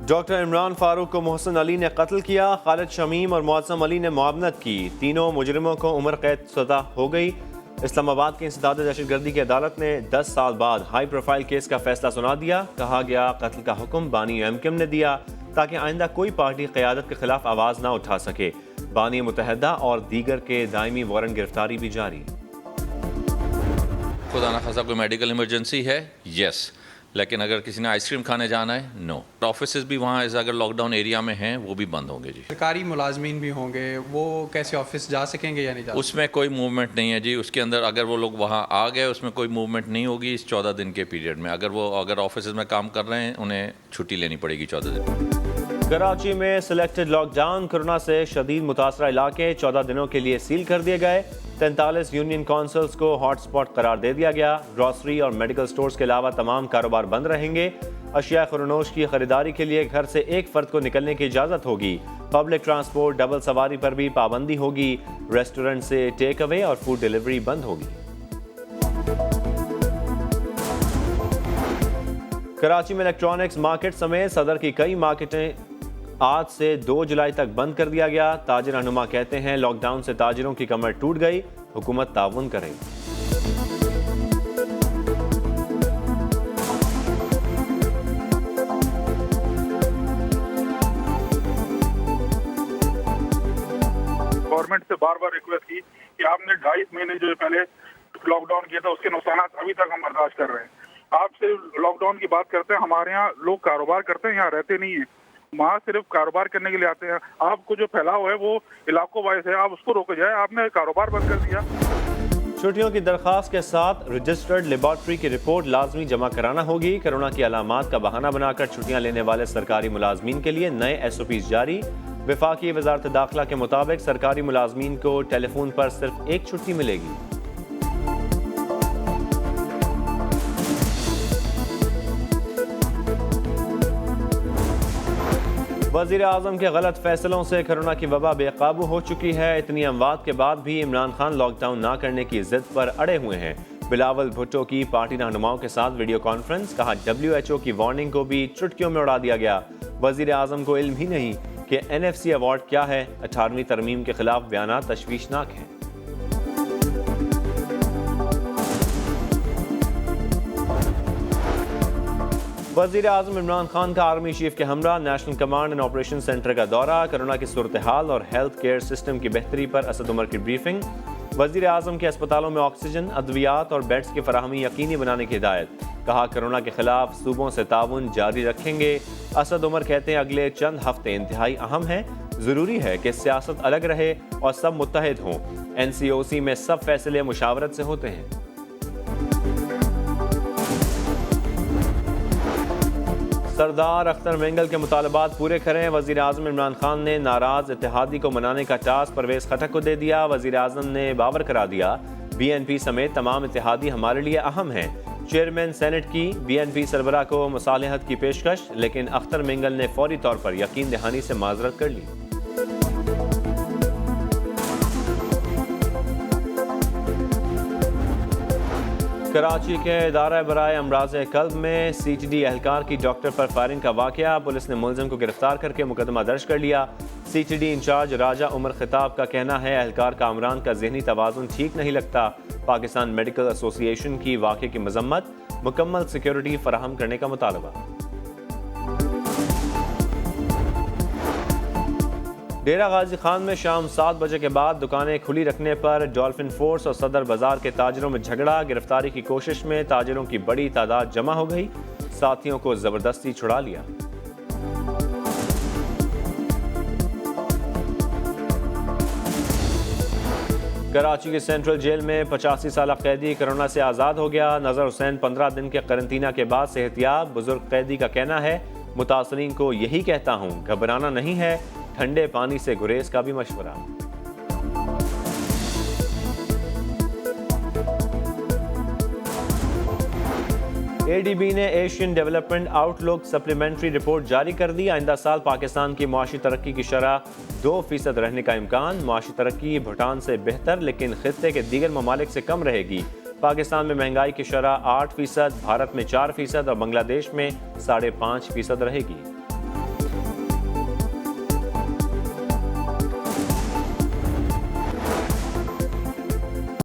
Doctor Imran Farooq کو محسن علی نے قتل کیا، خالد شمیم اور معظم علی نے معاونت کی، تینوں مجرموں کو عمر قید سزا ہو گئی۔ اسلام آباد کی انسداد دہشت گردی کی عدالت نے 10 سال بعد ہائی پروفائل کیس کا فیصلہ سنا دیا۔ کہا گیا قتل کا حکم بانی ایم کیو ایم نے دیا تاکہ آئندہ کوئی پارٹی قیادت کے خلاف آواز نہ اٹھا سکے۔ بانی متحدہ اور دیگر کے دائمی وارنٹ گرفتاری بھی جاری۔ خدا نخواستہ کوئی میڈیکل ایمرجنسی ہے یس، لیکن اگر کسی نے آئس کریم کھانے جانا ہے نو۔ آفیسز بھی وہاں اگر لاک ڈاؤن ایریا میں ہیں وہ بھی بند ہوں گے جی۔ سرکاری ملازمین بھی ہوں گے، وہ کیسے آفس جا سکیں گے یا نہیں جا سکیں؟ اس میں کوئی موومنٹ نہیں ہے جی، اس کے اندر اگر وہ لوگ وہاں آ گئے اس میں کوئی موومنٹ نہیں ہوگی اس 14 دن کے پیریڈ میں۔ اگر آفیسز میں کام کر رہے ہیں انہیں چھٹی لینی پڑے گی 14 دن۔ کراچی میں سلیکٹڈ لاک ڈاؤن، کورونا سے شدید متاثرہ علاقے 14 دنوں کے لیے سیل کر دیے گئے۔ 43 یونین کونسلز کو ہاٹ سپاٹ قرار دے دیا گیا۔ گروسری اور میڈیکل سٹورز کے علاوہ تمام کاروبار بند رہیں گے۔ اشیاء خورنوش کی خریداری کے لیے گھر سے ایک فرد کو نکلنے کی اجازت ہوگی۔ پبلک ٹرانسپورٹ ڈبل سواری پر بھی پابندی ہوگی۔ ریسٹورنٹ سے ٹیک اوے اور فوڈ ڈیلیوری بند ہوگی۔ کراچی میں الیکٹرانکس مارکیٹ سمیت صدر کی کئی مارکیٹیں آج سے 2 جولائی تک بند کر دیا گیا۔ تاجر رہنما کہتے ہیں لاک ڈاؤن سے تاجروں کی کمر ٹوٹ گئی، حکومت تعاون کرے۔ گورنمنٹ سے بار بار ریکویسٹ کی کہ آپ نے 2.5 مہینے جو پہلے لاک ڈاؤن کیا تھا اس کے نقصانات ابھی تک ہم برداشت کر رہے ہیں۔ آپ سے لاک ڈاؤن کی بات کرتے ہیں، ہمارے یہاں لوگ کاروبار کرتے ہیں، یہاں رہتے نہیں ہیں، وہاں صرف کاروبار کرنے کے لیے آتے ہیں۔ آپ کو جو پھیلاؤ ہے وہ علاقوں وائز ہے، آپ اس کو روکے جائے، آپ نے کاروبار بند کر دیا۔ چھٹیوں کی درخواست کے ساتھ رجسٹرڈ لیبارٹری کی رپورٹ لازمی جمع کرانا ہوگی۔ کورونا کی علامات کا بہانہ بنا کر چھٹیاں لینے والے سرکاری ملازمین کے لیے نئے SOPs جاری۔ وفاقی وزارت داخلہ کے مطابق سرکاری ملازمین کو ٹیلی فون پر صرف ایک چھٹی ملے گی۔ وزیر اعظم کے غلط فیصلوں سے کورونا کی وبا بے قابو ہو چکی ہے۔ اتنی اموات کے بعد بھی عمران خان لاک ڈاؤن نہ کرنے کی ضد پر اڑے ہوئے ہیں۔ بلاول بھٹو کی پارٹی رہنماؤں کے ساتھ ویڈیو کانفرنس، کہا WHO کی وارننگ کو بھی چٹکیوں میں اڑا دیا گیا۔ وزیر اعظم کو علم ہی نہیں کہ NFC ایوارڈ کیا ہے۔ 18ویں ترمیم کے خلاف بیانات تشویشناک ہیں۔ وزیر اعظم عمران خان کا آرمی چیف کے ہمراہ national command and operation centre کا دورہ، کورونا کی صورتحال اور ہیلتھ کیئر سسٹم کی بہتری پر اسد عمر کی بریفنگ۔ وزیر اعظم کے اسپتالوں میں آکسیجن، ادویات اور بیڈز کی فراہمی یقینی بنانے کی ہدایت۔ کہا کورونا کے خلاف صوبوں سے تعاون جاری رکھیں گے۔ اسد عمر کہتے ہیں اگلے چند ہفتے انتہائی اہم ہیں، ضروری ہے کہ سیاست الگ رہے اور سب متحد ہوں۔ NCOC میں سب فیصلے مشاورت سے ہوتے ہیں۔ سردار اختر مینگل کے مطالبات پورے کریں، وزیر اعظم عمران خان نے ناراض اتحادی کو منانے کا ٹاسک پرویز خٹک کو دے دیا۔ وزیر اعظم نے باور کرا دیا BNP سمیت تمام اتحادی ہمارے لیے اہم ہیں۔ چیئرمین سینٹ کی BNP سربراہ کو مصالحت کی پیشکش، لیکن اختر مینگل نے فوری طور پر یقین دہانی سے معذرت کر لی۔ کراچی کے ادارہ برائے امراض قلب میں CTD اہلکار کی ڈاکٹر پر فائرنگ کا واقعہ، پولیس نے ملزم کو گرفتار کر کے مقدمہ درج کر لیا۔ CTD انچارج راجہ عمر خطاب کا کہنا ہے اہلکار کامران کا ذہنی توازن ٹھیک نہیں لگتا۔ پاکستان میڈیکل ایسوسی ایشن کی واقعے کی مذمت، مکمل سیکیورٹی فراہم کرنے کا مطالبہ۔ ڈیرہ غازی خان میں شام 7 بجے کے بعد دکانیں کھلی رکھنے پر ڈولفن فورس اور صدر بازار کے تاجروں میں جھگڑا، گرفتاری کی کوشش میں تاجروں کی بڑی تعداد جمع ہو گئی، ساتھیوں کو زبردستی چھڑا لیا۔ کراچی کے سینٹرل جیل میں 85 سالہ قیدی کورونا سے آزاد ہو گیا۔ نظر حسین 15 دن کے قرنطینہ کے بعد صحت یاب۔ بزرگ قیدی کا کہنا ہے متاثرین کو یہی کہتا ہوں، گھبرانا نہیں ہے، ٹھنڈے پانی سے گریز کا بھی مشورہ۔ ADB نے ایشین ڈیولپمنٹ آؤٹ لک سپلیمنٹری رپورٹ جاری کر دی۔ آئندہ سال پاکستان کی معاشی ترقی کی شرح 2% رہنے کا امکان۔ معاشی ترقی بھوٹان سے بہتر لیکن خطے کے دیگر ممالک سے کم رہے گی۔ پاکستان میں مہنگائی کی شرح 8%، بھارت میں 4% اور بنگلہ دیش میں 5.5% رہے گی۔